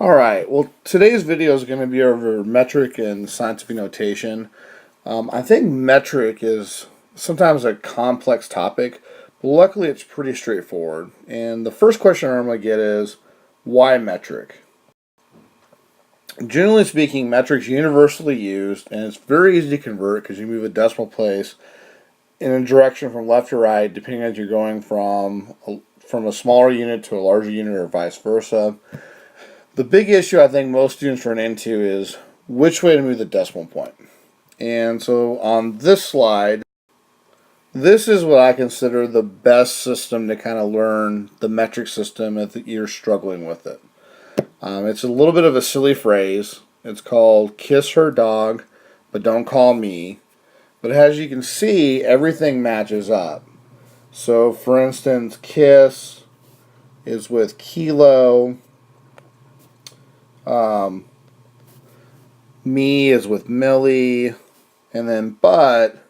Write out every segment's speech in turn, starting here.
Alright, well today's video is going to be over metric and scientific notation. I think metric is sometimes a complex topic, but luckily it's pretty straightforward. And the first question I normally get is, why metric? Generally speaking, metric's universally used, and it's very easy to convert because you move a decimal place in a direction from left to right, depending on if you're going from a smaller unit to a larger unit or vice versa. The big issue I think most students run into is which way to move the decimal point. And so on this slide, this is what I consider the best system to kind of learn the metric system if you're struggling with it. It's a little bit of a silly phrase. It's called kiss her dog, but don't call me. But as you can see, everything matches up. So for instance, kiss is with kilo. Me is with milli, and then but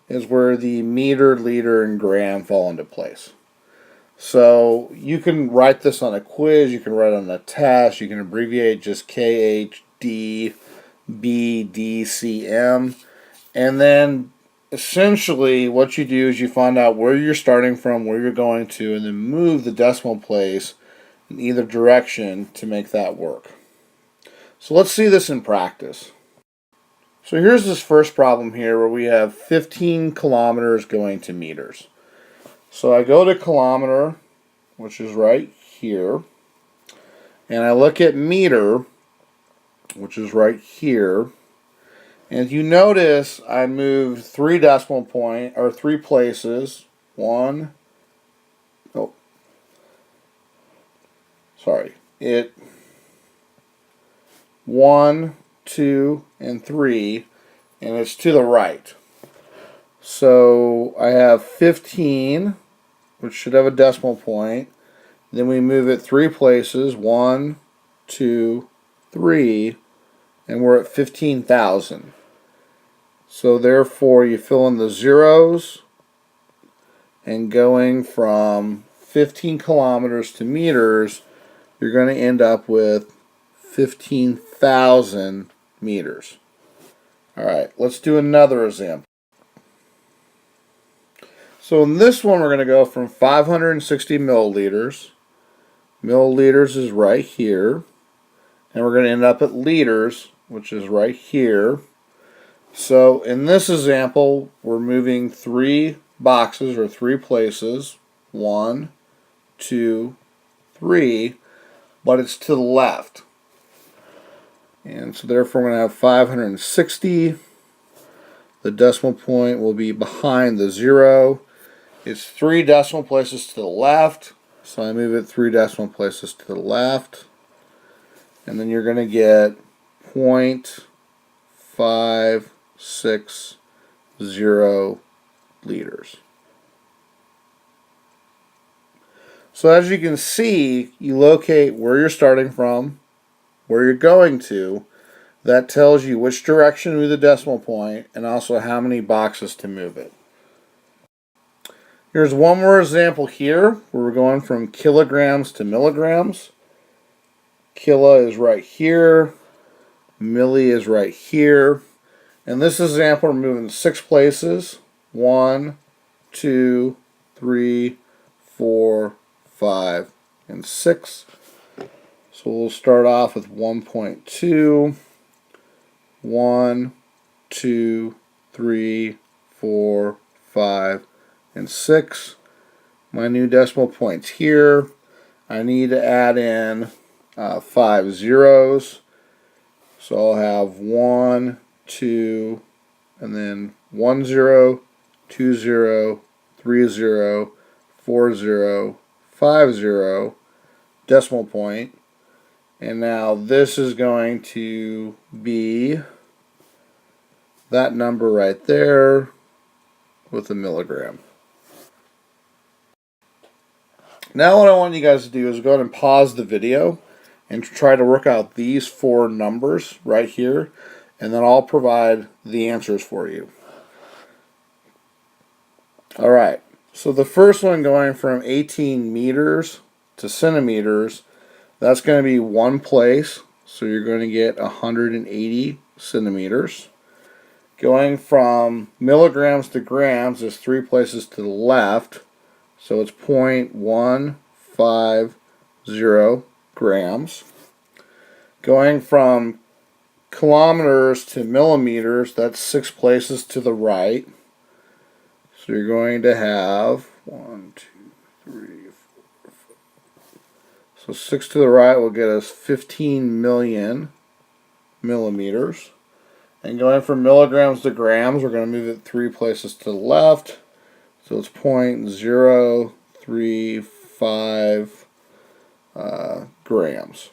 is where the meter, liter, and gram fall into place. So you can write this on a quiz, you can write it on a test, you can abbreviate just KHD, BDCM, and then essentially what you do is you find out where you're starting from, where you're going to, and then move the decimal place in either direction to make that work. So let's see this in practice. So here's this first problem here where we have 15 kilometers going to meters. So I go to kilometer, which is right here, and I look at meter, which is right here. And if you notice, I moved 3 decimal point or 3 places. 1, 2, and 3, and it's to the right. So I have 15, which should have a decimal point. Then we move it 3 places, 1, 2, 3, and we're at 15,000. So therefore you fill in the zeros, and going from 15 kilometers to meters, you're going to end up with 15,000 meters. Alright, let's do another example. So in this one we're going to go from 560 milliliters. Milliliters is right here. And we're going to end up at liters, which is right here. So in this example, we're moving 3 boxes or 3 places. 1, 2, 3, but it's to the left. And so therefore we're going to have 560. The decimal point will be behind the 0. It's 3 decimal places to the left, so I move it 3 decimal places to the left. And then you're going to get 0.560 liters. So as you can see, you locate where you're starting from, where you're going to. That tells you which direction to move the decimal point and also how many boxes to move it. Here's one more example here where we're going from kilograms to milligrams. Kilo is right here. Milli is right here. In this example, we're moving 6 places. 1, 2, 3, 4, 5, and 6. So we'll start off with 1.2. 1, 2, 3, 4, 5, and 6. My new decimal point's here. I need to add in 5 zeros. So I'll have 1, 2, and then 1 0, 2 0, 3 0, 4 0, 5 0 decimal point. And now this is going to be that number right there with a milligram. Now what I want you guys to do is go ahead and pause the video and try to work out these 4 numbers right here, and then I'll provide the answers for you. Alright, so the first one going from 18 meters to centimeters, That's going to be one place, so you're going to get 180 centimeters. Going from milligrams to grams is 3 places to the left, so it's 0.150 grams. Going from kilometers to millimeters, that's 6 places to the right. So you're going to have 1, 2, 3, 4, 5. So 6 to the right will get us 15 million millimeters. And going from milligrams to grams, we're going to move it 3 places to the left. So it's 0.035 grams.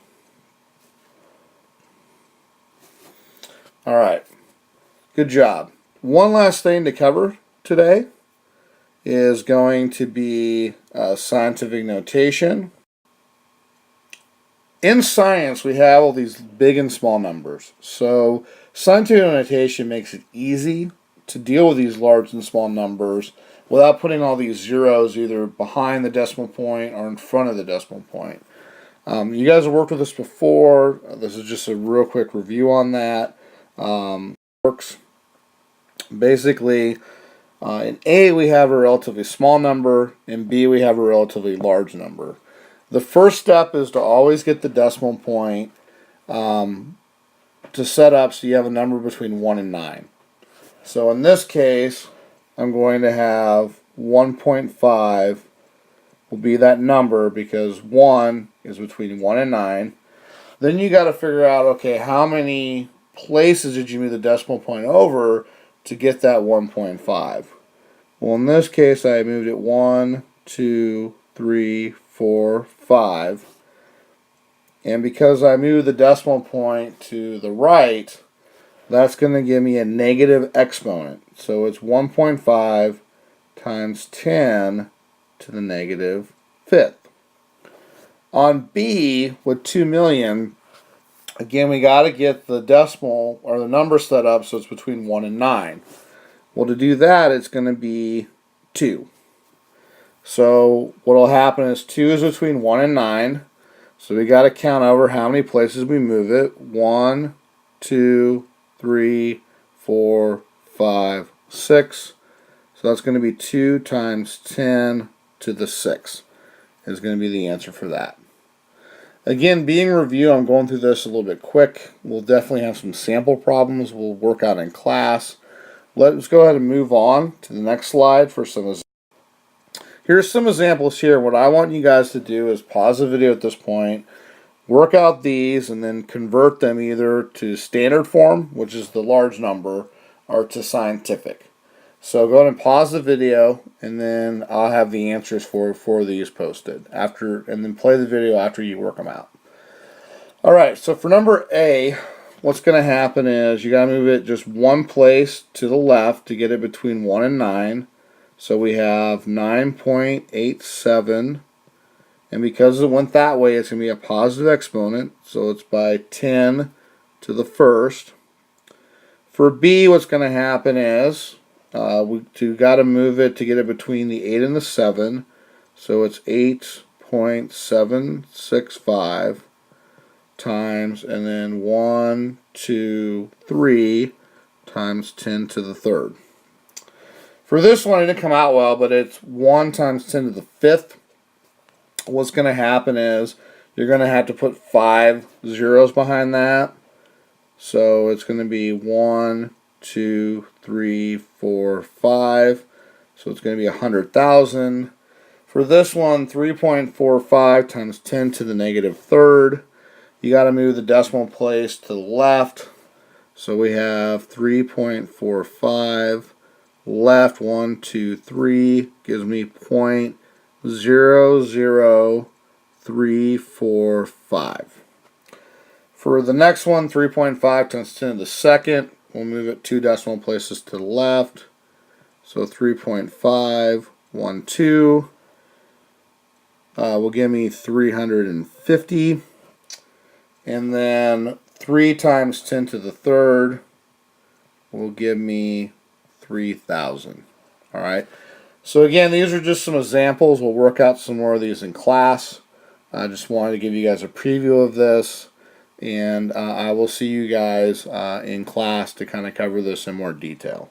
All right, good job. One last thing to cover today is going to be scientific notation. In science, we have all these big and small numbers. So scientific notation makes it easy to deal with these large and small numbers without putting all these zeros either behind the decimal point or in front of the decimal point. You guys have worked with this before. This is just a real quick review on that. Works. Basically, in A we have a relatively small number, in B we have a relatively large number. The first step is to always get the decimal point to set up so you have a number between 1 and 9. So in this case, I'm going to have 1.5 will be that number because 1 is between 1 and 9. Then you got to figure out, okay, how many places did you move the decimal point over to get that 1.5? Well, in this case, I moved it 1, 2, 3, 4, 5. And because I moved the decimal point to the right, that's going to give me a negative exponent. So it's 1.5 times 10 to the negative fifth. On B, with 2 million, again, we got to get the decimal or the number set up so it's between 1 and 9. Well, to do that, it's going to be 2. So what will happen is 2 is between 1 and 9. So we got to count over how many places we move it. 1, 2, 3, 4, 5, 6. So that's going to be 2 times 10 to the 6 is going to be the answer for that. Again, being review, I'm going through this a little bit quick. We'll definitely have some sample problems we'll work out in class. Let's go ahead and move on to the next slide for some examples. Here's some examples here. What I want you guys to do is pause the video at this point, work out these, and then convert them either to standard form, which is the large number, or to scientific. So go ahead and pause the video, and then I'll have the answers for these posted after, and then play the video after you work them out. All right, so for number A, what's going to happen is you got to move it just one place to the left to get it between 1 and 9. So we have 9.87, and because it went that way, it's going to be a positive exponent, so it's by 10 to the first. For B, what's going to happen is we got to move it to get it between the 8 and the 7, so it's 8.765 times, and then 1, 2, 3 times 10 to the third. For this one, it didn't come out well, but it's 1 times 10 to the fifth. What's going to happen is you're going to have to put 5 zeros behind that. So it's going to be 1, 2, 3, 4, 5. So it's going to be 100,000. For this one, 3.45 times 10 to the negative third. You got to move the decimal place to the left. So we have 3.45. Left 1, 2, 3 gives me 0.00345. For the next one, 3.5 times 10 to the second, we'll move it 2 decimal places to the left. So 3.512 will give me 350. And then 3 times 10 to the third will give me 3,000. All right. So again, these are just some examples. We'll work out some more of these in class. I just wanted to give you guys a preview of this, and I will see you guys in class to kind of cover this in more detail.